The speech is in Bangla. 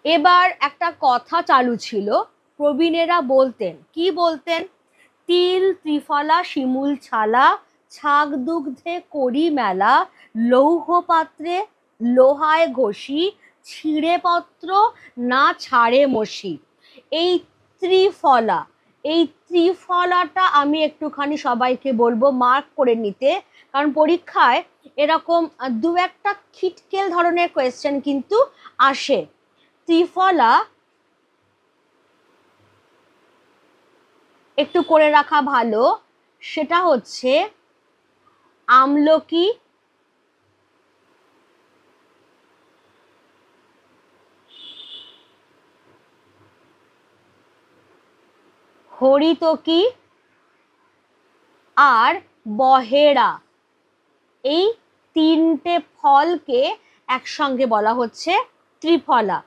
এবার একটা কথা চালু ছিল, প্রবীণেরা বলতেন, কি বলতেন? তিল ত্রিফলা শিমুল ছালা, ছাগ দুগ্ধে করি মেলা, লৌহ পাত্রে লোহায় ঘষি, ছিঁড়ে পত্র না ছাড়ে মসি। এই ত্রিফলা, এই ত্রিফলাটা আমি একটুখানি সবাইকে বলবো মার্ক করে নিতে, কারণ পরীক্ষায় এরকম দু একটা খিটকেল ধরনের কোয়েশ্চেন কিন্তু আসে। ত্রিফলা একটু করে রাখা ভালো, সেটা হচ্ছে আমলকি, হরিতকি আর বহেড়া। এই তিনটে ফলকে একসঙ্গে বলা হচ্ছে ত্রিফলা।